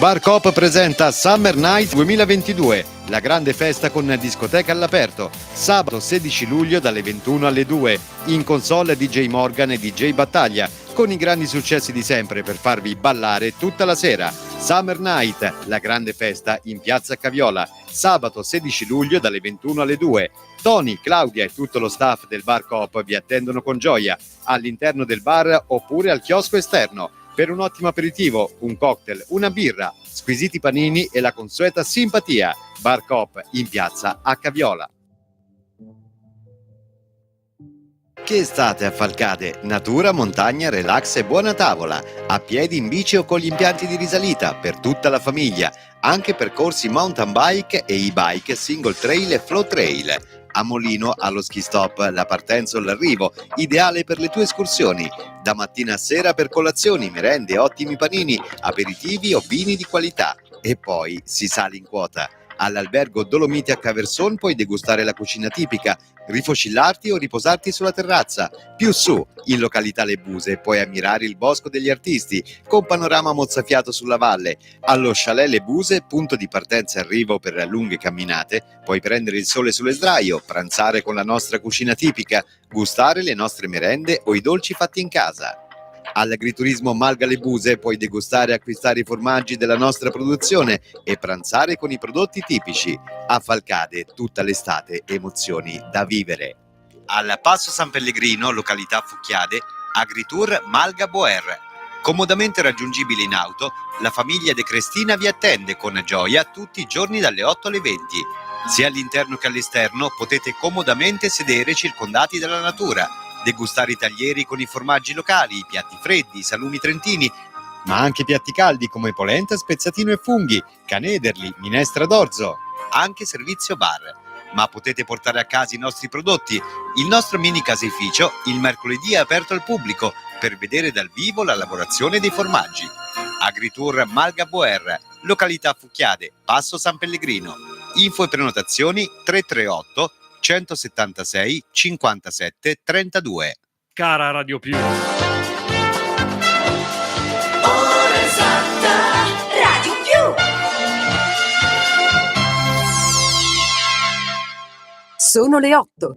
Bar Coop presenta Summer Night 2022, la grande festa con discoteca all'aperto, sabato 16 luglio dalle 21 alle 2, in console DJ Morgan e DJ Battaglia, con i grandi successi di sempre per farvi ballare tutta la sera. Summer Night, la grande festa in Piazza Caviola, sabato 16 luglio dalle 21 alle 2. Tony, Claudia e tutto lo staff del Bar Coop vi attendono con gioia, all'interno del bar oppure al chiosco esterno, per un ottimo aperitivo, un cocktail, una birra, squisiti panini e la consueta simpatia. Bar Coop in Piazza a Caviola. Che estate a Falcade, natura, montagna, relax e buona tavola, a piedi, in bici o con gli impianti di risalita, per tutta la famiglia, anche percorsi mountain bike e e-bike, single trail e flow trail. A Molino, allo ski stop, la partenza o l'arrivo, ideale per le tue escursioni, da mattina a sera per colazioni, merende, ottimi panini, aperitivi o vini di qualità. E poi si sale in quota. All'albergo Dolomiti a Caverson puoi degustare la cucina tipica, rifocillarti o riposarti sulla terrazza. Più su, in località Le Buse, puoi ammirare il Bosco degli Artisti, con panorama mozzafiato sulla valle. Allo Chalet Le Buse, punto di partenza e arrivo per lunghe camminate, puoi prendere il sole sulle sdraio, pranzare con la nostra cucina tipica, gustare le nostre merende o i dolci fatti in casa. All'agriturismo Malga Le Buse puoi degustare e acquistare i formaggi della nostra produzione e pranzare con i prodotti tipici. A Falcade, tutta l'estate, emozioni da vivere. Al Passo San Pellegrino, località Fucchiade, Agritour Malga Boer. Comodamente raggiungibile in auto, la famiglia De Crestina vi attende con gioia tutti i giorni dalle 8 alle 20. Sia all'interno che all'esterno potete comodamente sedere circondati dalla natura, degustare i taglieri con i formaggi locali, i piatti freddi, i salumi trentini, ma anche piatti caldi come polenta, spezzatino e funghi, canederli, minestra d'orzo, anche servizio bar. Ma potete portare a casa i nostri prodotti. Il nostro mini caseificio il mercoledì è aperto al pubblico per vedere dal vivo la lavorazione dei formaggi. Agritour Malga Boer, località Fucchiade, Passo San Pellegrino. Info e prenotazioni 338 176 57 32. Cara Radio Più. Ora esatta Radio Più. Sono le 8.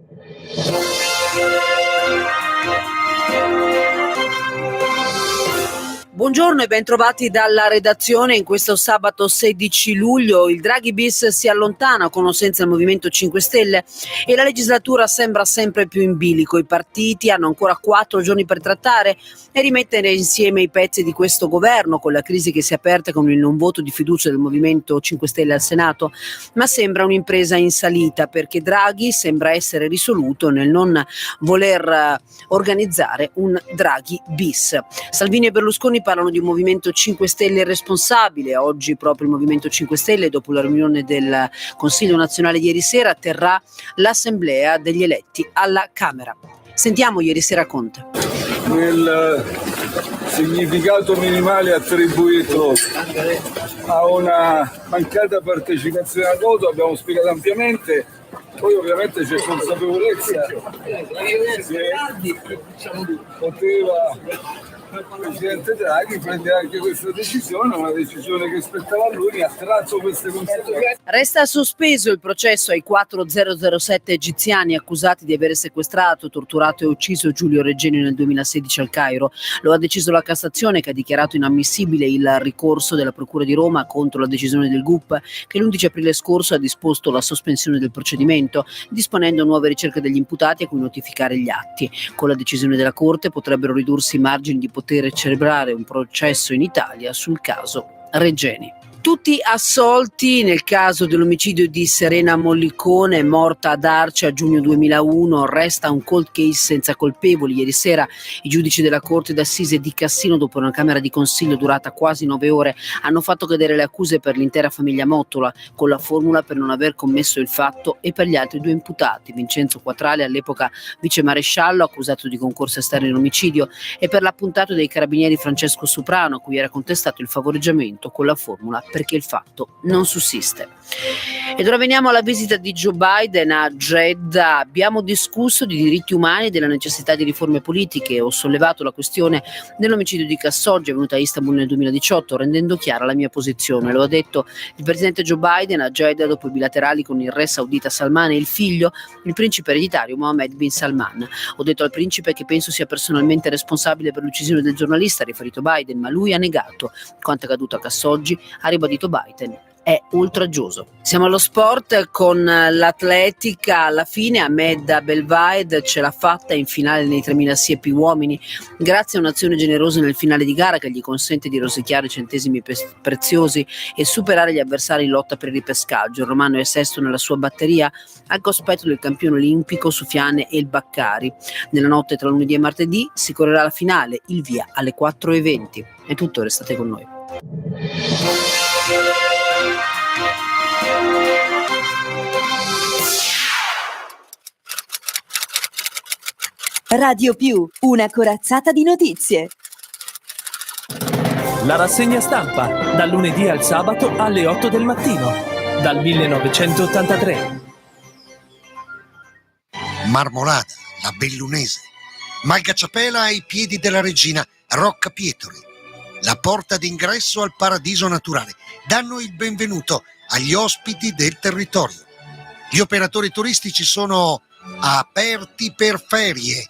Buongiorno e bentrovati dalla redazione. In questo sabato 16 luglio il Draghi bis si allontana con o senza il Movimento 5 Stelle e la legislatura sembra sempre più in bilico. I partiti hanno ancora 4 giorni per trattare e rimettere insieme i pezzi di questo governo, con la crisi che si è aperta con il non voto di fiducia del Movimento 5 Stelle al Senato, ma sembra un'impresa in salita perché Draghi sembra essere risoluto nel non voler organizzare un Draghi bis. Salvini e Berlusconi parlano di un Movimento 5 Stelle irresponsabile. Oggi proprio il Movimento 5 Stelle, dopo la riunione del Consiglio nazionale di ieri sera, terrà l'assemblea degli eletti alla Camera. Sentiamo ieri sera Conte. Nel significato minimale attribuito a una mancata partecipazione al voto abbiamo spiegato ampiamente. Poi ovviamente c'è consapevolezza che poteva il Presidente Draghi prendere anche questa decisione, una decisione che spettava a lui, ha tratto queste conseguenze. Resta sospeso il processo ai 4007 egiziani accusati di aver sequestrato, torturato e ucciso Giulio Regeni nel 2016 al Cairo. Lo ha deciso la Cassazione, che ha dichiarato inammissibile il ricorso della Procura di Roma contro la decisione del GUP, che l'11 aprile scorso ha disposto la sospensione del procedimento, disponendo nuove ricerche degli imputati a cui notificare gli atti. Con la decisione della Corte potrebbero ridursi i margini di poter celebrare un processo in Italia sul caso Regeni. Tutti assolti nel caso dell'omicidio di Serena Mollicone, morta ad Arci a giugno 2001. Resta un cold case senza colpevoli. Ieri sera i giudici della Corte d'Assise di Cassino, dopo una camera di consiglio durata quasi 9 ore, hanno fatto cadere le accuse per l'intera famiglia Mottola, con la formula per non aver commesso il fatto, e per gli altri 2 imputati, Vincenzo Quatrale, all'epoca vicemaresciallo, accusato di concorso esterno in omicidio, e per l'appuntato dei carabinieri Francesco Soprano, a cui era contestato il favoreggiamento, con la formula perché il fatto non sussiste. Ed ora veniamo alla visita di Joe Biden a Jeddah. Abbiamo discusso di diritti umani e della necessità di riforme politiche. Ho sollevato la questione dell'omicidio di Khashoggi avvenuto a Istanbul nel 2018, rendendo chiara la mia posizione. Lo ha detto il presidente Joe Biden a Jeddah dopo i bilaterali con il re saudita Salman e il figlio, il principe ereditario Mohammed bin Salman. Ho detto al principe che penso sia personalmente responsabile per l'uccisione del giornalista, ha riferito Biden, ma lui ha negato. Quanto accaduto a Khashoggi, ha ribadito Biden, è oltraggioso. Siamo allo sport con l'atletica. Alla fine Ahmed Belvaed ce l'ha fatta in finale nei 3000 siepi uomini grazie a un'azione generosa nel finale di gara che gli consente di rosicchiare centesimi preziosi e superare gli avversari in lotta per il ripescaggio. Il romano è sesto nella sua batteria al cospetto del campione olimpico Soufiane El Bakkari. Nella notte tra lunedì e martedì si correrà la finale, il via alle 4:20. È tutto, restate con noi. Radio Più, una corazzata di notizie. La rassegna stampa, dal lunedì al sabato alle 8 del mattino, dal 1983. Marmolada, la Bellunese, Malgacciapela ai piedi della regina, Rocca Pietoli, la porta d'ingresso al paradiso naturale, danno il benvenuto agli ospiti del territorio. Gli operatori turistici sono aperti per ferie.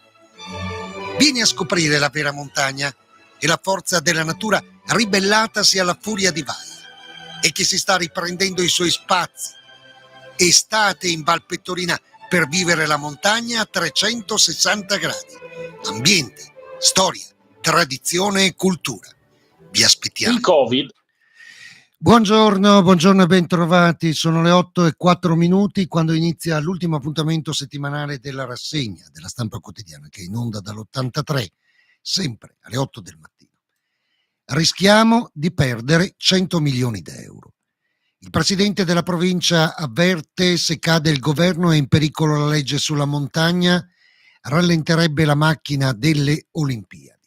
Vieni a scoprire la vera montagna e la forza della natura ribellatasi alla furia di valle e che si sta riprendendo i suoi spazi. Estate in Val Pettorina per vivere la montagna a 360 gradi. Ambiente, storia, tradizione e cultura. Vi aspettiamo. Il Covid. Buongiorno e bentrovati. Sono le 8:04 quando inizia l'ultimo appuntamento settimanale della rassegna della Stampa Quotidiana, che è in onda dall'83, sempre alle 8 del mattino. Rischiamo di perdere 100 milioni di euro. Il presidente della provincia avverte: se cade il governo è in pericolo la legge sulla montagna, rallenterebbe la macchina delle Olimpiadi.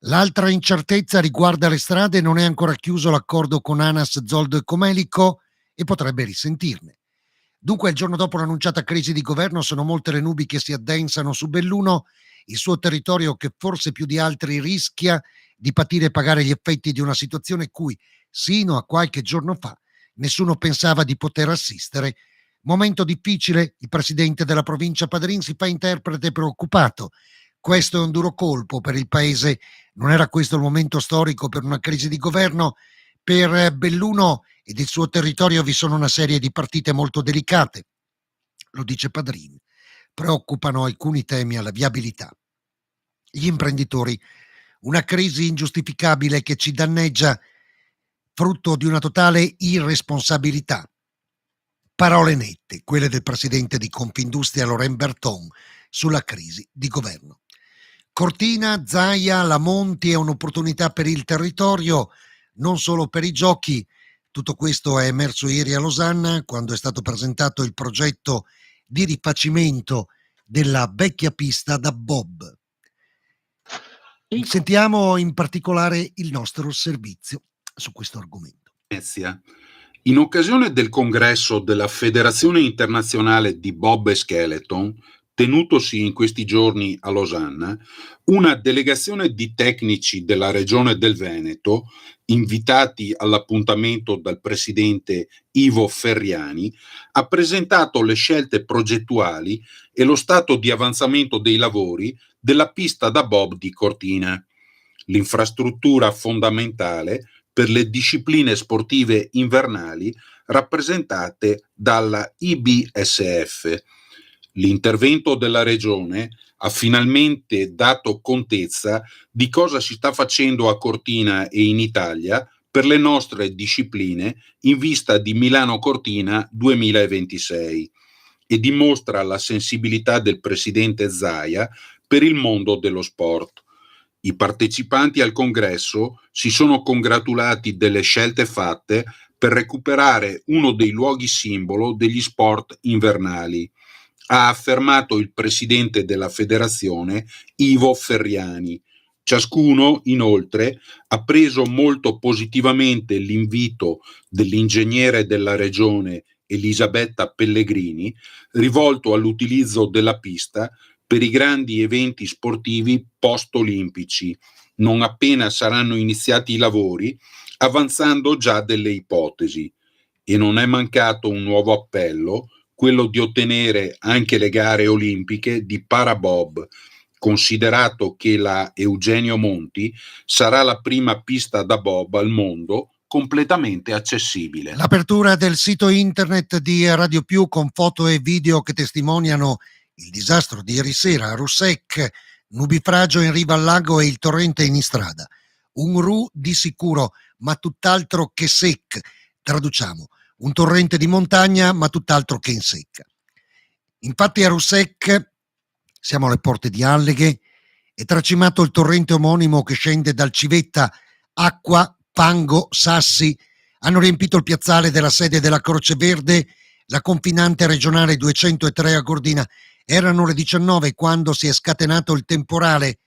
L'altra incertezza riguarda le strade, non è ancora chiuso l'accordo con ANAS, Zoldo e Comelico e potrebbe risentirne. Dunque il giorno dopo l'annunciata crisi di governo sono molte le nubi che si addensano su Belluno, il suo territorio che forse più di altri rischia di patire e pagare gli effetti di una situazione cui sino a qualche giorno fa nessuno pensava di poter assistere. Momento difficile, il presidente della provincia Padrin si fa interprete preoccupato. Questo è un duro colpo per il paese, non era questo il momento storico per una crisi di governo. Per Belluno ed il suo territorio vi sono una serie di partite molto delicate, lo dice Padrin. Preoccupano alcuni temi alla viabilità. Gli imprenditori, una crisi ingiustificabile che ci danneggia, frutto di una totale irresponsabilità. Parole nette, quelle del presidente di Confindustria Laurent Berton sulla crisi di governo. Cortina, Zaia, Lamonti è un'opportunità per il territorio, non solo per i giochi. Tutto questo è emerso ieri a Losanna quando è stato presentato il progetto di rifacimento della vecchia pista da bob. Sentiamo in particolare il nostro servizio su questo argomento. In occasione del congresso della Federazione Internazionale di Bob e Skeleton, tenutosi in questi giorni a Losanna, una delegazione di tecnici della regione del Veneto, invitati all'appuntamento dal presidente Ivo Ferriani, ha presentato le scelte progettuali e lo stato di avanzamento dei lavori della pista da bob di Cortina, l'infrastruttura fondamentale per le discipline sportive invernali rappresentate dalla IBSF. L'intervento della Regione ha finalmente dato contezza di cosa si sta facendo a Cortina e in Italia per le nostre discipline in vista di Milano Cortina 2026 e dimostra la sensibilità del presidente Zaia per il mondo dello sport. I partecipanti al congresso si sono congratulati delle scelte fatte per recuperare uno dei luoghi simbolo degli sport invernali, ha affermato il presidente della federazione Ivo Ferriani. Ciascuno, inoltre, ha preso molto positivamente l'invito dell'ingegnere della regione Elisabetta Pellegrini, rivolto all'utilizzo della pista per i grandi eventi sportivi post-olimpici, non appena saranno iniziati i lavori, avanzando già delle ipotesi. E non è mancato un nuovo appello, quello di ottenere anche le gare olimpiche di parabob, considerato che la Eugenio Monti sarà la prima pista da bob al mondo completamente accessibile. L'apertura del sito internet di Radio Più con foto e video che testimoniano il disastro di ieri sera a Russec, nubifragio in riva al lago e il torrente in strada. Un ru di sicuro, ma tutt'altro che sec. Traduciamo, un torrente di montagna, ma tutt'altro che in secca. Infatti a Russec, siamo alle porte di Alleghe, è tracimato il torrente omonimo che scende dal Civetta. Acqua, fango, sassi hanno riempito il piazzale della sede della Croce Verde, la confinante regionale 203 a Gordina. Erano le 19 quando si è scatenato il temporale,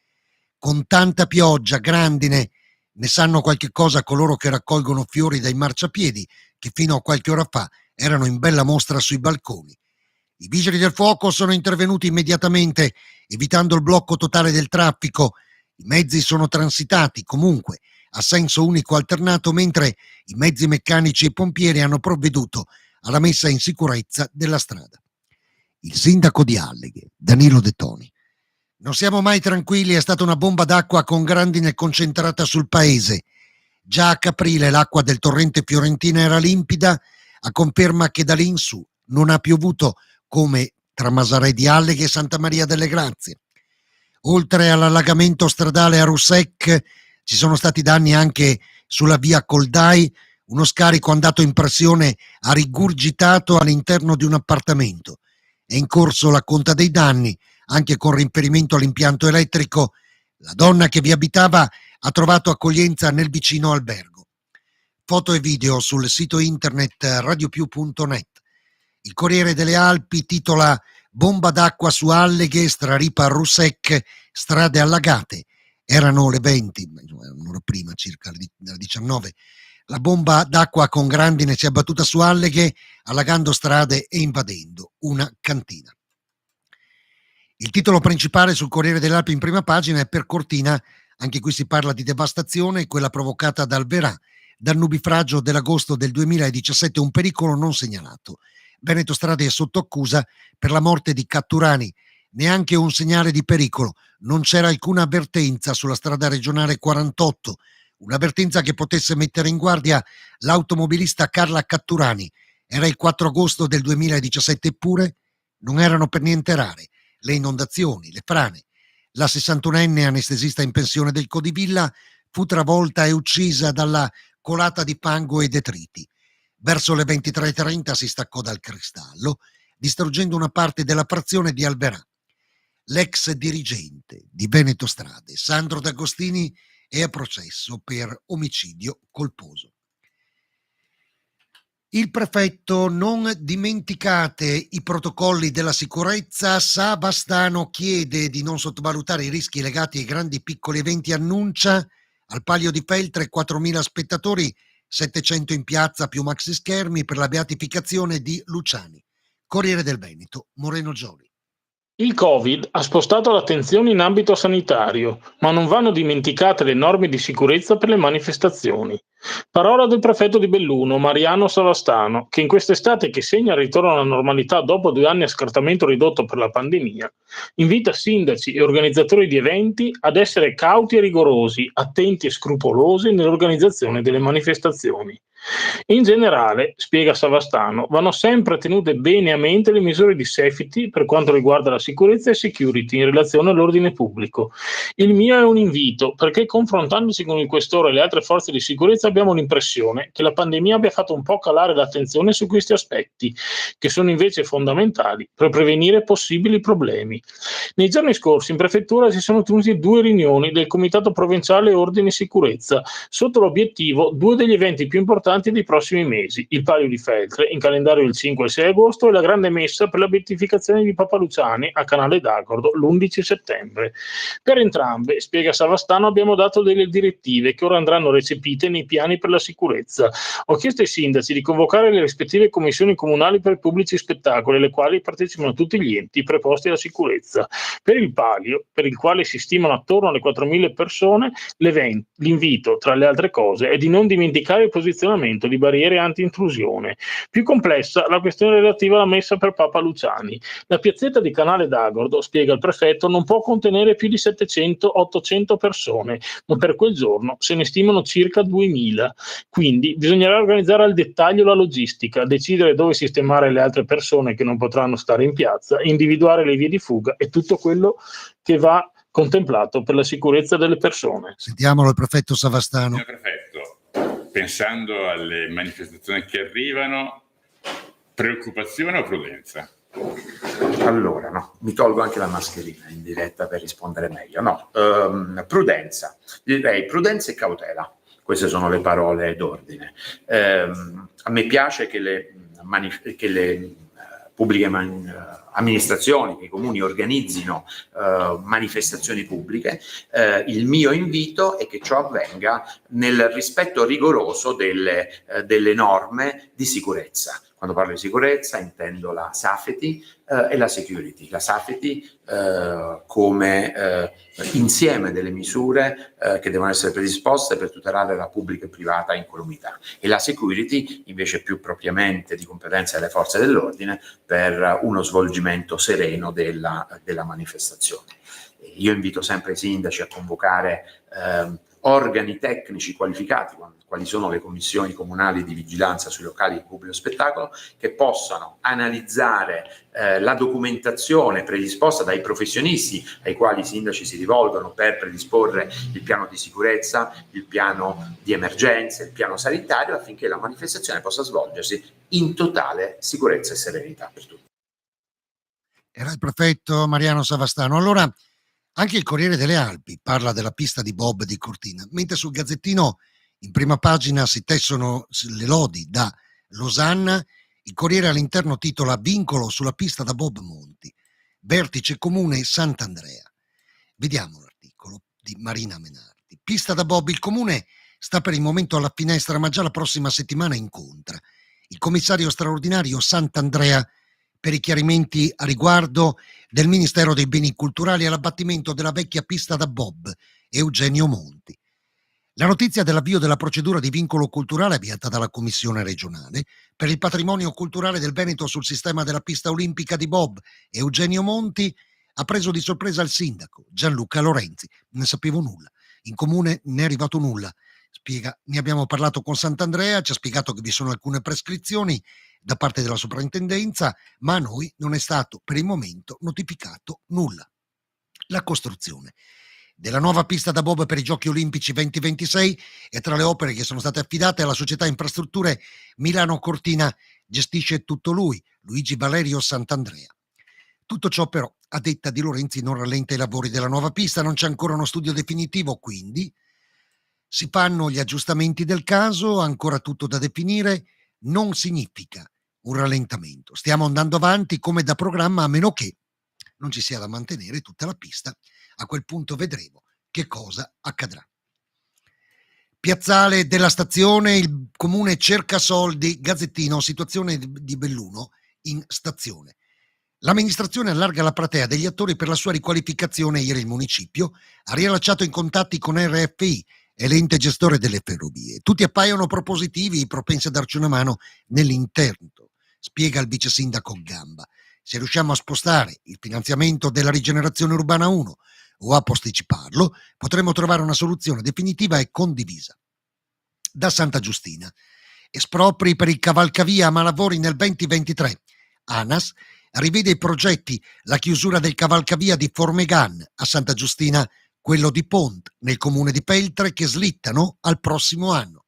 con tanta pioggia, grandine. Ne sanno qualche cosa coloro che raccolgono fiori dai marciapiedi, che fino a qualche ora fa erano in bella mostra sui balconi. I vigili del fuoco sono intervenuti immediatamente, evitando il blocco totale del traffico. I mezzi sono transitati comunque a senso unico alternato, mentre i mezzi meccanici e pompieri hanno provveduto alla messa in sicurezza della strada. Il sindaco di Alleghe, Danilo De Toni: non siamo mai tranquilli, è stata una bomba d'acqua con grandine concentrata sul paese. Già a Caprile l'acqua del torrente Fiorentina era limpida, a conferma che da lì in su non ha piovuto come tra Masarè di Alleghe e Santa Maria delle Grazie. Oltre all'allagamento stradale a Russec, ci sono stati danni anche sulla via Coldai. Uno scarico andato in pressione ha rigurgitato all'interno di un appartamento. È in corso la conta dei danni, anche con riferimento all'impianto elettrico. La donna che vi abitava ha trovato accoglienza nel vicino albergo. Foto e video sul sito internet radiopiù.net. Il Corriere delle Alpi titola: bomba d'acqua su Alleghe, straripa a Russec, strade allagate. Erano le 20, un'ora prima circa, alle 19. La bomba d'acqua con grandine si è abbattuta su Alleghe, allagando strade e invadendo una cantina. Il titolo principale sul Corriere delle Alpi in prima pagina è per Cortina. Anche qui si parla di devastazione, quella provocata dal Verà, dal nubifragio dell'agosto del 2017, un pericolo non segnalato. Veneto Strade è sotto accusa per la morte di Catturani. Neanche un segnale di pericolo, non c'era alcuna avvertenza sulla strada regionale 48, un'avvertenza che potesse mettere in guardia l'automobilista Carla Catturani. Era il 4 agosto del 2017, eppure non erano per niente rare le inondazioni, le frane. La 61enne anestesista in pensione del Codivilla fu travolta e uccisa dalla colata di fango e detriti. Verso le 23:30 si staccò dal cristallo, distruggendo una parte della frazione di Alverà. L'ex dirigente di Veneto Strade, Sandro D'Agostini, è a processo per omicidio colposo. Il prefetto: non dimenticate i protocolli della sicurezza. Savastano chiede di non sottovalutare i rischi legati ai grandi e piccoli eventi, annuncia. Al Palio di Feltre 4.000 spettatori, 700 in piazza più maxi schermi per la beatificazione di Luciani. Corriere del Veneto, Moreno Gioli. Il Covid ha spostato l'attenzione in ambito sanitario, ma non vanno dimenticate le norme di sicurezza per le manifestazioni. Parola del prefetto di Belluno, Mariano Savastano, che in quest'estate che segna il ritorno alla normalità dopo 2 anni a scartamento ridotto per la pandemia, invita sindaci e organizzatori di eventi ad essere cauti e rigorosi, attenti e scrupolosi nell'organizzazione delle manifestazioni. In generale, spiega Savastano, vanno sempre tenute bene a mente le misure di safety per quanto riguarda la sicurezza e security in relazione all'ordine pubblico. Il mio è un invito, perché confrontandoci con il questore e le altre forze di sicurezza abbiamo l'impressione che la pandemia abbia fatto un po' calare l'attenzione su questi aspetti, che sono invece fondamentali per prevenire possibili problemi. Nei giorni scorsi in prefettura si sono tenuti 2 riunioni del Comitato Provinciale Ordine e Sicurezza, sotto l'obiettivo 2 degli eventi più importanti dei prossimi mesi: il Palio di Feltre, in calendario il 5 e il 6 agosto, e la grande messa per la beatificazione di Papa Luciani a Canale d'Agordo l'11 settembre. Per entrambi entrambe, spiega Savastano, abbiamo dato delle direttive che ora andranno recepite nei piani per la sicurezza. Ho chiesto ai sindaci di convocare le rispettive commissioni comunali per i pubblici spettacoli, alle quali partecipano tutti gli enti preposti alla sicurezza. Per il palio, per il quale si stimano attorno alle 4.000 persone, l'invito, tra le altre cose, è di non dimenticare il posizionamento di barriere anti-intrusione. Più complessa la questione relativa alla messa per Papa Luciani. La piazzetta di Canale d'Agordo, spiega il prefetto, non può contenere più di 700-800 persone, ma per quel giorno se ne stimano circa 2.000. Quindi bisognerà organizzare al dettaglio la logistica, decidere dove sistemare le altre persone che non potranno stare in piazza, individuare le vie di fuga e tutto quello che va contemplato per la sicurezza delle persone. Sentiamolo il prefetto Savastano. Signor prefetto, pensando alle manifestazioni che arrivano, preoccupazione o prudenza? Allora, no, mi tolgo anche la mascherina in diretta per rispondere meglio. No, prudenza, direi prudenza e cautela. Queste sono le parole d'ordine. A me piace che le pubbliche amministrazioni, che i comuni organizzino manifestazioni pubbliche. Il mio invito è che ciò avvenga nel rispetto rigoroso delle norme di sicurezza. Quando parlo di sicurezza intendo la safety e la security. La safety come insieme delle misure che devono essere predisposte per tutelare la pubblica e privata incolumità, e la security invece più propriamente di competenza delle forze dell'ordine per uno svolgimento sereno della manifestazione. Io invito sempre i sindaci a convocare organi tecnici qualificati, quali sono le commissioni comunali di vigilanza sui locali di pubblico spettacolo, che possano analizzare la documentazione predisposta dai professionisti ai quali i sindaci si rivolgono per predisporre il piano di sicurezza, il piano di emergenza, il piano sanitario, affinché la manifestazione possa svolgersi in totale sicurezza e serenità per tutti. Era il prefetto Mariano Savastano. Allora, anche il Corriere delle Alpi parla della pista di bob di Cortina, mentre sul Gazzettino in prima pagina si tessono le lodi da Losanna. Il Corriere all'interno titola "Vincolo sulla pista da bob Monti, vertice comune Sant'Andrea". Vediamo l'articolo di Marina Menardi. Pista da bob, il comune sta per il momento alla finestra, ma già la prossima settimana incontra il commissario straordinario Sant'Andrea per i chiarimenti a riguardo del Ministero dei Beni Culturali all'abbattimento della vecchia pista da bob Eugenio Monti. La notizia dell'avvio della procedura di vincolo culturale avviata dalla Commissione regionale per il patrimonio culturale del Veneto sul sistema della pista olimpica di bob Eugenio Monti ha preso di sorpresa il sindaco Gianluca Lorenzi. Ne sapevo nulla, in comune ne è arrivato nulla. Spiega, ne abbiamo parlato con Sant'Andrea, ci ha spiegato che vi sono alcune prescrizioni da parte della soprintendenza, ma a noi non è stato per il momento notificato nulla. La costruzione della nuova pista da bob per i Giochi Olimpici 2026 è tra le opere che sono state affidate alla società Infrastrutture Milano Cortina. Gestisce tutto lui, Luigi Valerio Sant'Andrea. Tutto ciò però, a detta di Lorenzi, non rallenta i lavori della nuova pista, non c'è ancora uno studio definitivo, quindi si fanno gli aggiustamenti del caso, ancora tutto da definire, non significa un rallentamento. Stiamo andando avanti come da programma, a meno che non ci sia da mantenere tutta la pista. A quel punto vedremo che cosa accadrà. Piazzale della stazione, il comune cerca soldi, Gazzettino, situazione di Belluno in stazione. L'amministrazione allarga la platea degli attori per la sua riqualificazione. Ieri il municipio ha riallacciato i contatti con RFI e l'ente gestore delle ferrovie. Tutti appaiono propositivi, propensi a darci una mano nell'interno, spiega il vice sindaco Gamba. Se riusciamo a spostare il finanziamento della rigenerazione urbana 1 o a posticiparlo, potremo trovare una soluzione definitiva e condivisa. Da Santa Giustina, espropri per il cavalcavia ma lavori nel 2023. ANAS rivede i progetti, la chiusura del cavalcavia di Formegan a Santa Giustina, quello di Pont nel comune di Peltre, che slittano al prossimo anno.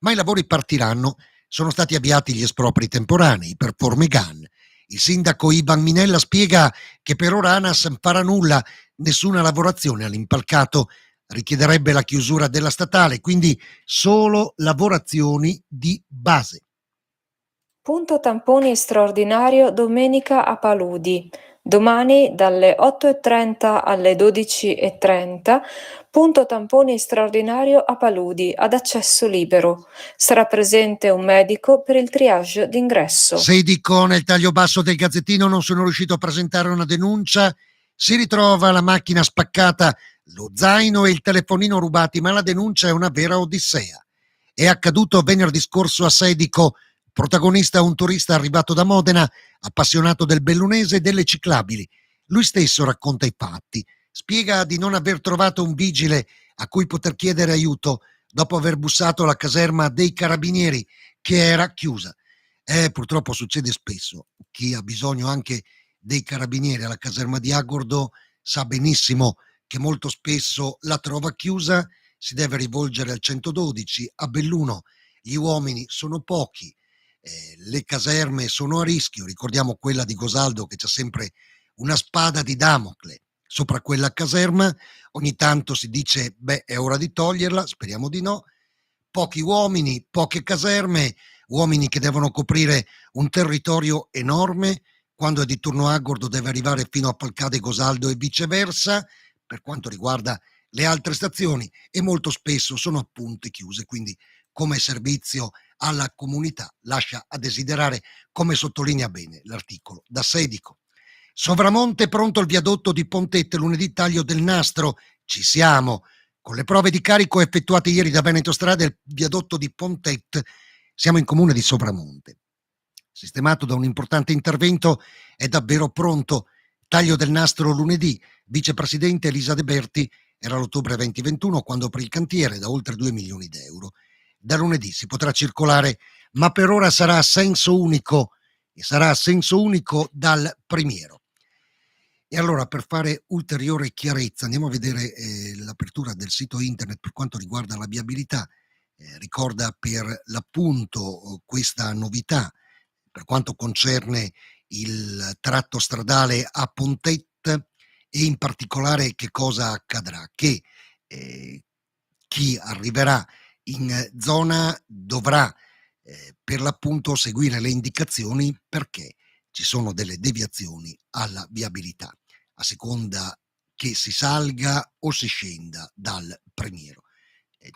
Ma i lavori partiranno, sono stati avviati gli espropri temporanei per Formegan. Il sindaco Ivan Minella spiega che per ora ANAS non farà nulla, nessuna lavorazione all'impalcato, richiederebbe la chiusura della statale, quindi solo lavorazioni di base. Punto tamponi straordinario domenica a Paludi. Domani dalle 8:30 alle 12:30, punto tamponi straordinario a Paludi, ad accesso libero. Sarà presente un medico per il triage d'ingresso. Sedico, nel taglio basso del Gazzettino, non sono riuscito a presentare una denuncia. Si ritrova la macchina spaccata, lo zaino e il telefonino rubati, ma la denuncia è una vera odissea. È accaduto venerdì scorso a Sedico. Protagonista un turista arrivato da Modena, appassionato del bellunese e delle ciclabili. Lui stesso racconta i fatti. Spiega di non aver trovato un vigile a cui poter chiedere aiuto dopo aver bussato alla caserma dei carabinieri, che era chiusa. Purtroppo succede spesso. Chi ha bisogno anche dei carabinieri alla caserma di Agordo sa benissimo che molto spesso la trova chiusa, si deve rivolgere al 112. A Belluno gli uomini sono pochi, le caserme sono a rischio. Ricordiamo quella di Gosaldo, che c'è sempre una spada di Damocle sopra quella caserma. Ogni tanto si dice è ora di toglierla, speriamo di no. Pochi uomini, poche caserme, uomini che devono coprire un territorio enorme. Quando è di turno Agordo deve arrivare fino a Falcade e Gosaldo e viceversa, per quanto riguarda le altre stazioni, e molto spesso sono appunto chiuse, quindi come servizio alla comunità lascia a desiderare, come sottolinea bene l'articolo da Sedico. Sovramonte, pronto il viadotto di Pontette, lunedì taglio del nastro, ci siamo. Con le prove di carico effettuate ieri da Veneto Strada, il viadotto di Pontette, siamo in comune di Sovramonte. Sistemato da un importante intervento, è davvero pronto. Taglio del nastro lunedì, vicepresidente Elisa De Berti, era l'ottobre 2021 quando aprì il cantiere da oltre 2 milioni di euro. Da lunedì si potrà circolare, ma per ora sarà a senso unico, e sarà a senso unico dal primiero. E allora, per fare ulteriore chiarezza, andiamo a vedere l'apertura del sito internet per quanto riguarda la viabilità. Ricorda per l'appunto questa novità per quanto concerne il tratto stradale a Pontette, e in particolare che cosa accadrà? Che chi arriverà in zona dovrà per l'appunto seguire le indicazioni, perché ci sono delle deviazioni alla viabilità a seconda che si salga o si scenda dal Primiero.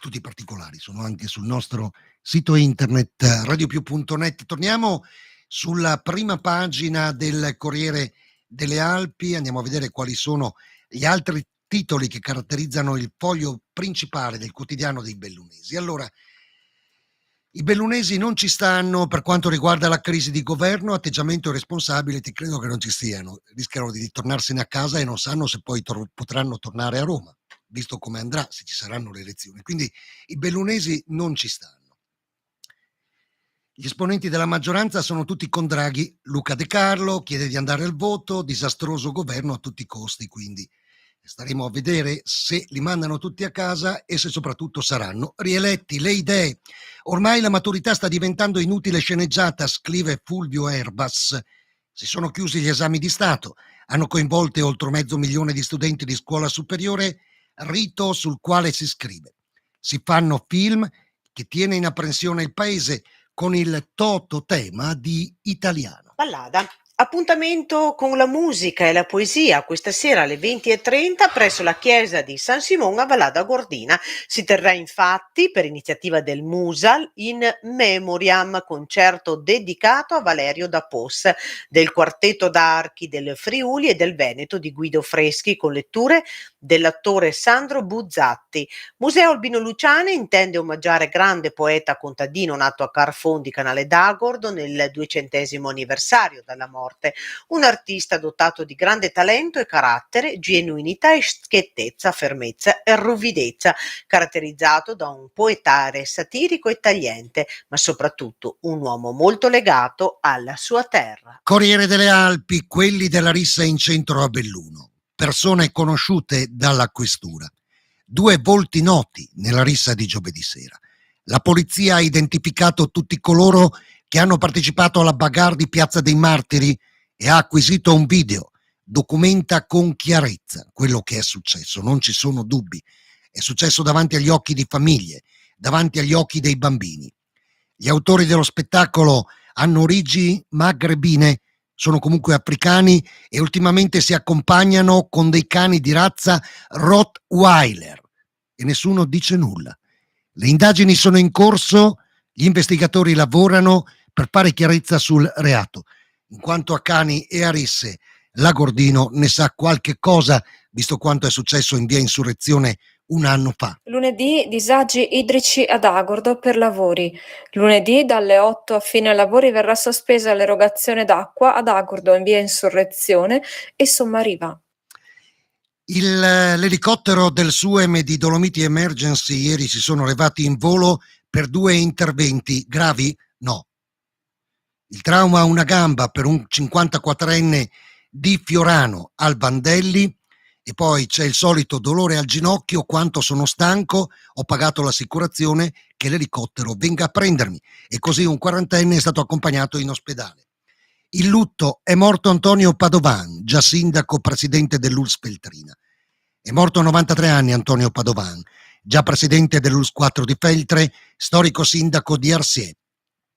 Tutti i particolari sono anche sul nostro sito internet radiopiù.net. Torniamo sulla prima pagina del Corriere delle Alpi, andiamo a vedere quali sono gli altri titoli che caratterizzano il foglio principale del quotidiano dei bellunesi. Allora, i bellunesi non ci stanno per quanto riguarda la crisi di governo, atteggiamento irresponsabile, ti credo che non ci stiano, rischiano di ritornarsene a casa e non sanno se poi potranno tornare a Roma, visto come andrà, se ci saranno le elezioni. Quindi i bellunesi non ci stanno. Gli esponenti della maggioranza sono tutti con Draghi. Luca De Carlo chiede di andare al voto, disastroso governo a tutti i costi, quindi staremo a vedere se li mandano tutti a casa e se soprattutto saranno rieletti. Le idee. Ormai la maturità sta diventando inutile sceneggiata, scrive Fulvio Erbas. Si sono chiusi gli esami di Stato, hanno coinvolte oltre 500.000 di studenti di scuola superiore, rito sul quale si scrive. Si fanno film che tiene in apprensione il paese con il tototema di Italiano. Ballada. Appuntamento con la musica e la poesia questa sera alle 20:30 presso la chiesa di San Simone a Vallada Gordina. Si terrà infatti, per iniziativa del Musal, in memoriam, concerto dedicato a Valerio da Pos, del quartetto d'archi del Friuli e del Veneto di Guido Freschi, con letture dell'attore Sandro Buzzatti. Museo Albino Luciani intende omaggiare grande poeta contadino nato a Carfondi, Canale d'Agordo, nel 200° anniversario dalla morte. Un artista dotato di grande talento e carattere, genuinità e schiettezza, fermezza e ruvidezza, caratterizzato da un poetare satirico e tagliente, ma soprattutto un uomo molto legato alla sua terra. Corriere delle Alpi, quelli della rissa in centro a Belluno. Persone conosciute dalla questura. 2 volti noti nella rissa di giovedì sera. La polizia ha identificato tutti coloro che hanno partecipato alla bagarre di Piazza dei Martiri e ha acquisito un video. Documenta con chiarezza quello che è successo, non ci sono dubbi. È successo davanti agli occhi di famiglie, davanti agli occhi dei bambini. Gli autori dello spettacolo hanno origini magrebine, sono comunque africani e ultimamente si accompagnano con dei cani di razza Rottweiler e nessuno dice nulla. Le indagini sono in corso, gli investigatori lavorano per fare chiarezza sul reato. In quanto a cani e a risse, Lagordino ne sa qualche cosa, visto quanto è successo in via Insurrezione un anno fa. Lunedì disagi idrici ad Agordo per lavori. Lunedì dalle 8 a fine lavori verrà sospesa l'erogazione d'acqua ad Agordo in via Insurrezione e Sommariva. L'elicottero del SUEM di Dolomiti Emergency ieri si sono levati in volo per 2 interventi gravi? No. Il trauma a una gamba per un 54enne di Fiorano al Bandelli e poi c'è il solito dolore al ginocchio, quanto sono stanco, ho pagato l'assicurazione che l'elicottero venga a prendermi e così un 40enne è stato accompagnato in ospedale. Il lutto, è morto Antonio Padovan, già sindaco presidente dell'ULSS Feltrina. È morto a 93 anni Antonio Padovan, già presidente dell'ULSS 4 di Feltre, storico sindaco di Arsiè,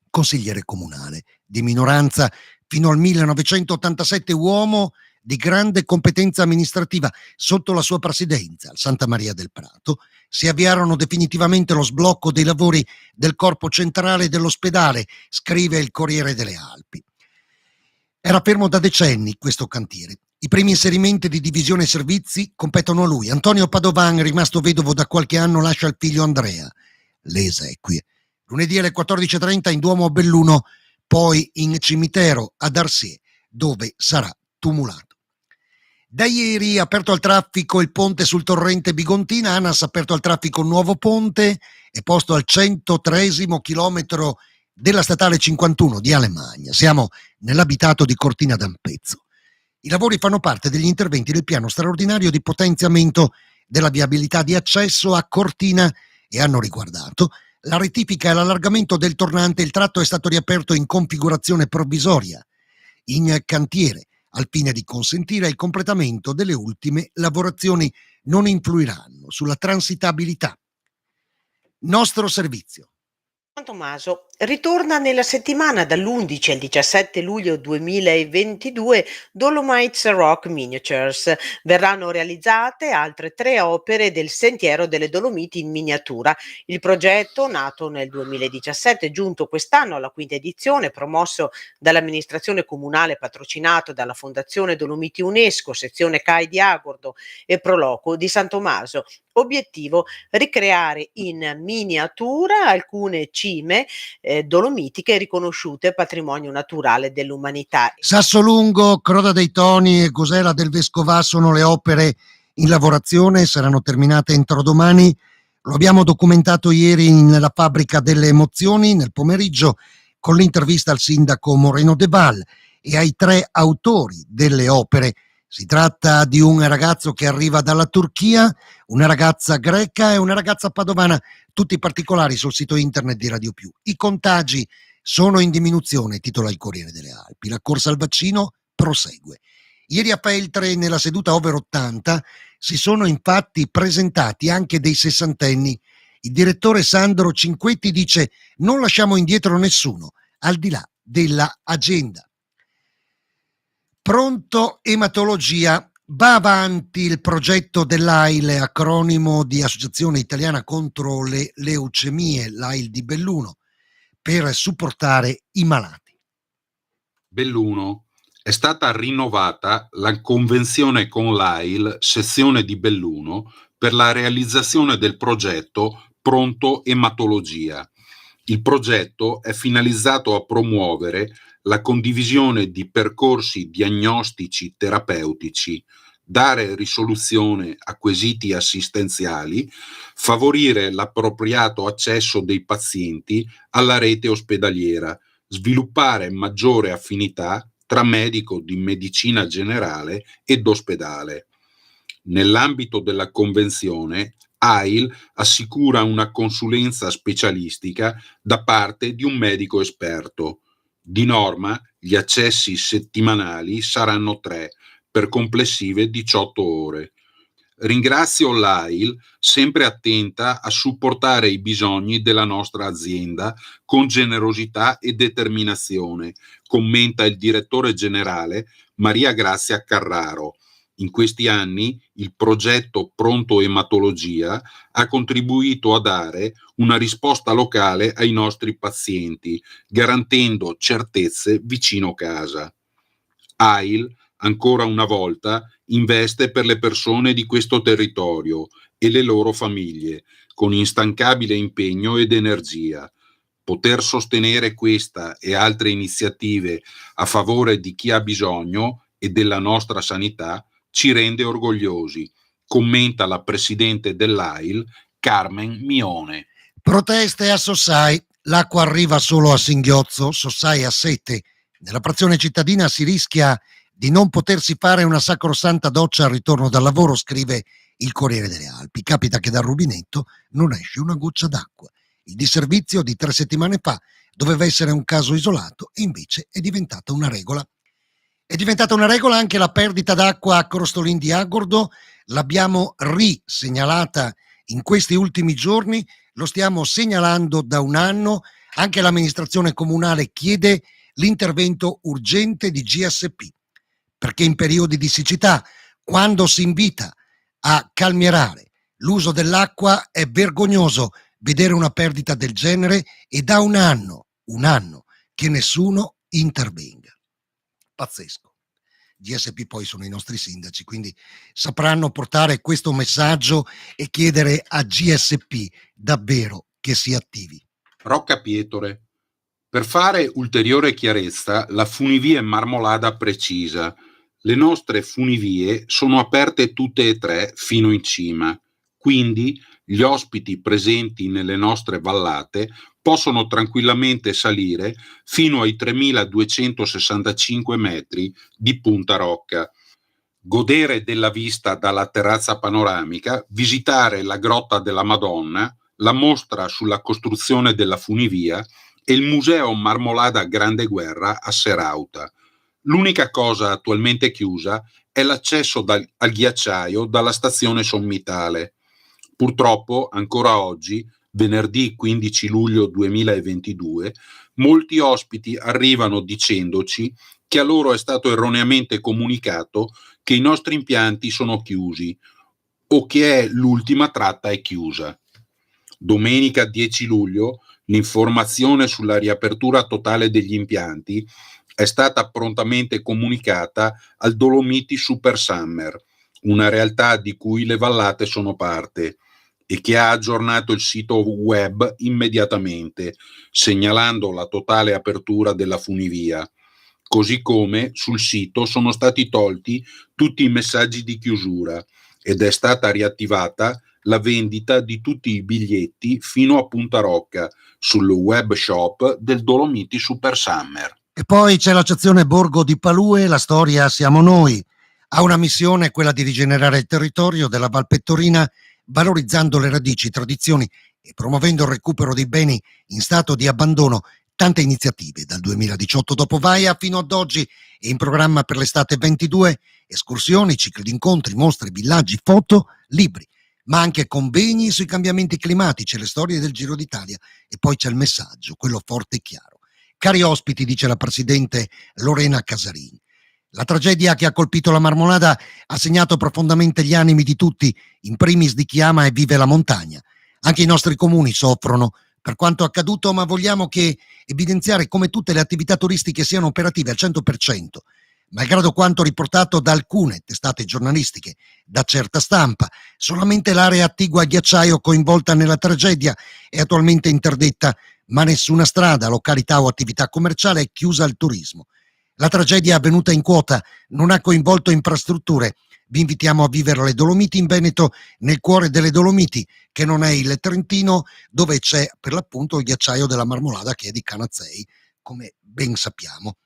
consigliere comunale di minoranza fino al 1987, uomo di grande competenza amministrativa. Sotto la sua presidenza, al Santa Maria del Prato, si avviarono definitivamente lo sblocco dei lavori del corpo centrale dell'ospedale, scrive il Corriere delle Alpi. Era fermo da decenni questo cantiere. I primi inserimenti di divisione servizi competono a lui. Antonio Padovan, rimasto vedovo da qualche anno, lascia il figlio Andrea. Le esequie. Lunedì alle 14.30 in Duomo a Belluno, poi in cimitero ad Arsiè, dove sarà tumulato. Da ieri aperto al traffico il ponte sul torrente Bigontina, ANAS ha aperto al traffico un nuovo ponte e posto al 103° chilometro della statale 51 di Alemagna. Siamo nell'abitato di Cortina d'Ampezzo. I lavori fanno parte degli interventi del piano straordinario di potenziamento della viabilità di accesso a Cortina e hanno riguardato la rettifica e l'allargamento del tornante. Il tratto è stato riaperto in configurazione provvisoria, in cantiere, al fine di consentire il completamento delle ultime lavorazioni. Non influiranno sulla transitabilità. Nostro servizio. Tommaso ritorna nella settimana dall'11 al 17 luglio 2022 Dolomites Rock Miniatures. Verranno realizzate altre 3 opere del Sentiero delle Dolomiti in miniatura. Il progetto, nato nel 2017, giunto quest'anno alla 5ª edizione, promosso dall'amministrazione comunale, patrocinato dalla Fondazione Dolomiti UNESCO, sezione CAI di Agordo e Proloco di San Tommaso. Obiettivo: ricreare in miniatura alcune cime dolomitiche riconosciute patrimonio naturale dell'umanità. Sassolungo, Croda dei Toni e Gosela del Vescovà sono le opere in lavorazione, saranno terminate entro domani. Lo abbiamo documentato ieri nella Fabbrica delle Emozioni nel pomeriggio con l'intervista al sindaco Moreno De Val e ai 3 autori delle opere. Si tratta di un ragazzo che arriva dalla Turchia, una ragazza greca e una ragazza padovana. Tutti i particolari sul sito internet di Radio Più. I contagi sono in diminuzione, titola il Corriere delle Alpi. La corsa al vaccino prosegue. Ieri a Feltre, nella seduta over 80, si sono infatti presentati anche dei sessantenni. Il direttore Sandro Cinquetti dice: non lasciamo indietro nessuno, al di là della agenda. Pronto ematologia. Va avanti il progetto dell'AIL, acronimo di Associazione Italiana contro le Leucemie, l'AIL di Belluno, per supportare i malati. Belluno. È stata rinnovata la convenzione con l'AIL, sezione di Belluno, per la realizzazione del progetto Pronto ematologia. Il progetto è finalizzato a promuovere la condivisione di percorsi diagnostici terapeutici, dare risoluzione a quesiti assistenziali, favorire l'appropriato accesso dei pazienti alla rete ospedaliera, sviluppare maggiore affinità tra medico di medicina generale ed ospedale. Nell'ambito della convenzione, AIL assicura una consulenza specialistica da parte di un medico esperto. Di norma, gli accessi settimanali saranno 3, per complessive 18 ore. Ringrazio l'AIL, sempre attenta a supportare i bisogni della nostra azienda con generosità e determinazione, commenta il direttore generale Maria Grazia Carraro. In questi anni il progetto Pronto Ematologia ha contribuito a dare una risposta locale ai nostri pazienti, garantendo certezze vicino casa. AIL, ancora una volta, investe per le persone di questo territorio e le loro famiglie, con instancabile impegno ed energia. Poter sostenere questa e altre iniziative a favore di chi ha bisogno e della nostra sanità ci rende orgogliosi, commenta la presidente dell'AIL, Carmen Mione. Proteste a Sossai, l'acqua arriva solo a singhiozzo, Sossai a Sette. Nella frazione cittadina si rischia di non potersi fare una sacrosanta doccia al ritorno dal lavoro, scrive il Corriere delle Alpi. Capita che dal rubinetto non esce una goccia d'acqua. Il disservizio di 3 settimane fa doveva essere un caso isolato e invece è diventata una regola. È diventata una regola anche la perdita d'acqua a Crostolin di Agordo, l'abbiamo risegnalata in questi ultimi giorni, lo stiamo segnalando da un anno, anche l'amministrazione comunale chiede l'intervento urgente di GSP, perché in periodi di siccità, quando si invita a calmierare l'uso dell'acqua, è vergognoso vedere una perdita del genere e da un anno che nessuno intervenga. Pazzesco. GSP poi sono i nostri sindaci, quindi sapranno portare questo messaggio e chiedere a GSP davvero che si attivi. Rocca Pietore. Per fare ulteriore chiarezza, la funivia Marmolada precisa. Le nostre funivie sono aperte tutte e 3 fino in cima, quindi gli ospiti presenti nelle nostre vallate possono tranquillamente salire fino ai 3.265 metri di Punta Rocca, godere della vista dalla terrazza panoramica, visitare la Grotta della Madonna, la mostra sulla costruzione della funivia e il Museo Marmolada Grande Guerra a Serauta. L'unica cosa attualmente chiusa è l'accesso al ghiacciaio dalla stazione sommitale. Purtroppo, ancora oggi, venerdì 15 luglio 2022, molti ospiti arrivano dicendoci che a loro è stato erroneamente comunicato che i nostri impianti sono chiusi o che l'ultima tratta è chiusa. Domenica 10 luglio l'informazione sulla riapertura totale degli impianti è stata prontamente comunicata al Dolomiti Super Summer, una realtà di cui le vallate sono parte, e che ha aggiornato il sito web immediatamente, segnalando la totale apertura della funivia, così come sul sito sono stati tolti tutti i messaggi di chiusura ed è stata riattivata la vendita di tutti i biglietti fino a Punta Rocca sul web shop del Dolomiti Super Summer. E poi c'è l'accezione Borgo di Palue, la storia siamo noi. Ha una missione, quella di rigenerare il territorio della Val Pettorina, valorizzando le radici, tradizioni e promuovendo il recupero dei beni in stato di abbandono. Tante iniziative dal 2018 dopo Vaia fino ad oggi e in programma per l'estate 22, escursioni, cicli di incontri, mostre, villaggi, foto, libri, ma anche convegni sui cambiamenti climatici, le storie del Giro d'Italia e poi c'è il messaggio, quello forte e chiaro. Cari ospiti, dice la presidente Lorena Casarini, la tragedia che ha colpito la Marmolada ha segnato profondamente gli animi di tutti, in primis di chi ama e vive la montagna. Anche i nostri comuni soffrono per quanto accaduto, ma vogliamo che evidenziare come tutte le attività turistiche siano operative al 100%, malgrado quanto riportato da alcune testate giornalistiche, da certa stampa. Solamente l'area attigua a ghiacciaio coinvolta nella tragedia è attualmente interdetta, ma nessuna strada, località o attività commerciale è chiusa al turismo. La tragedia avvenuta in quota non ha coinvolto infrastrutture. Vi invitiamo a vivere le Dolomiti in Veneto, nel cuore delle Dolomiti, che non è il Trentino, dove c'è per l'appunto il ghiacciaio della Marmolada, che è di Canazzei, come ben sappiamo.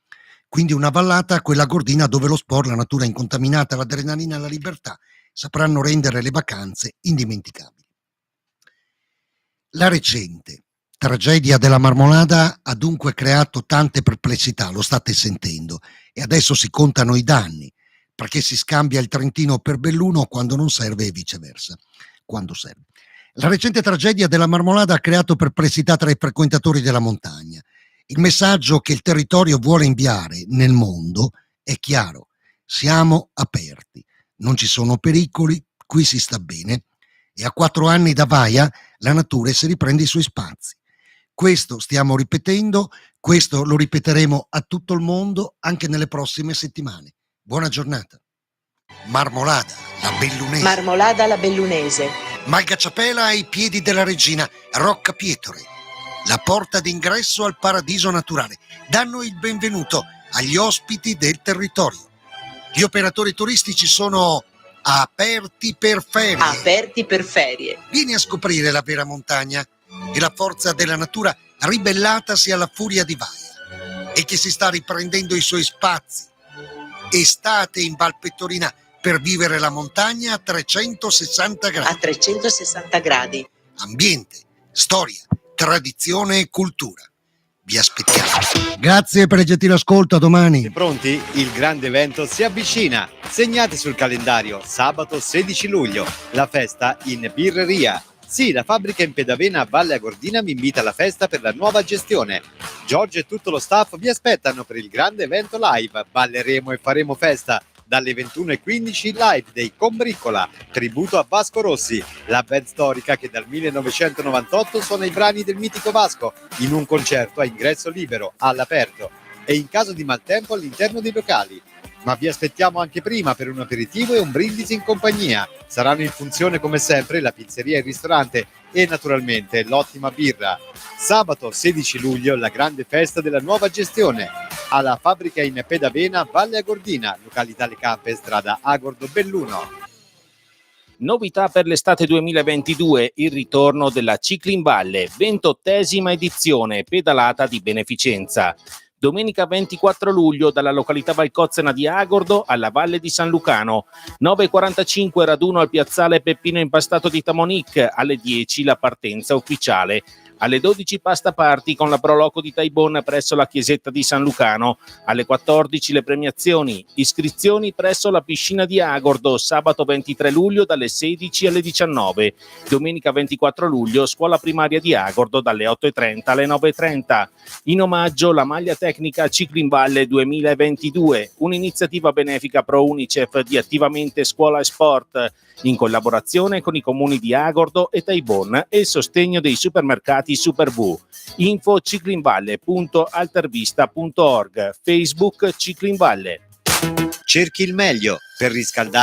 Quindi una vallata, quella gordina, dove lo sport, la natura incontaminata, l'adrenalina e la libertà sapranno rendere le vacanze indimenticabili. La recente tragedia della Marmolada ha dunque creato tante perplessità, lo state sentendo, e adesso si contano i danni. perché si scambia il Trentino per Belluno quando non serve e viceversa, quando serve. La recente tragedia della Marmolada ha creato perplessità tra i frequentatori della montagna. Il messaggio che il territorio vuole inviare nel mondo è chiaro: siamo aperti, non ci sono pericoli, qui si sta bene, e a 4 anni da Vaia la natura si riprende i suoi spazi. Questo stiamo ripetendo, questo lo ripeteremo a tutto il mondo anche nelle prossime settimane. Buona giornata. Marmolada, la bellunese. Marmolada alla bellunese. Malgacciapela ai piedi della regina, Rocca Pietore, la porta d'ingresso al paradiso naturale. Danno il benvenuto agli ospiti del territorio. Gli operatori turistici sono aperti per ferie. Aperti per ferie. Vieni a scoprire la vera montagna e la forza della natura ribellatasi alla furia di Vaia e che si sta riprendendo i suoi spazi. Estate in Val Pettorina per vivere la montagna a 360 gradi. A 360 gradi. Ambiente, storia, tradizione e cultura. Vi aspettiamo. Grazie per il gentile ascolto, a domani. Siete pronti? Il grande evento si avvicina. Segnate sul calendario sabato 16 luglio, la festa in birreria. Sì, la fabbrica in Pedavena a Valle Agordina vi invita alla festa per la nuova gestione. Giorgio e tutto lo staff vi aspettano per il grande evento live. Balleremo e faremo festa. Dalle 21:15 live dei Combriccola, tributo a Vasco Rossi, la band storica che dal 1998 suona i brani del mitico Vasco, in un concerto a ingresso libero, all'aperto, e in caso di maltempo all'interno dei locali. Ma vi aspettiamo anche prima per un aperitivo e un brindisi in compagnia. Saranno in funzione come sempre la pizzeria e il ristorante e naturalmente l'ottima birra. Sabato 16 luglio la grande festa della nuova gestione alla fabbrica in Pedavena, Valle Agordina, località Le Campe, strada Agordo Belluno. Novità per l'estate 2022, il ritorno della Cicli in Valle, 28ª edizione, pedalata di beneficenza. Domenica 24 luglio dalla località Valcozzena di Agordo alla Valle di San Lucano, 9:45 raduno al piazzale Peppino Impastato di Tamonic, alle 10 la partenza ufficiale. Alle 12 pasta party con la Proloco di Taibon presso la chiesetta di San Lucano. Alle 14 le premiazioni. Iscrizioni presso la piscina di Agordo, sabato 23 luglio dalle 16 alle 19. Domenica 24 luglio scuola primaria di Agordo dalle 8:30 alle 9:30. In omaggio la maglia tecnica Cicli in Valle 2022, un'iniziativa benefica pro Unicef di Attivamente Scuola e Sport, in collaborazione con i comuni di Agordo e Taibon e il sostegno dei supermercati Super V. Info ciclinvalle.altervista.org. Facebook Cicli in Valle. Cerchi il meglio per riscaldare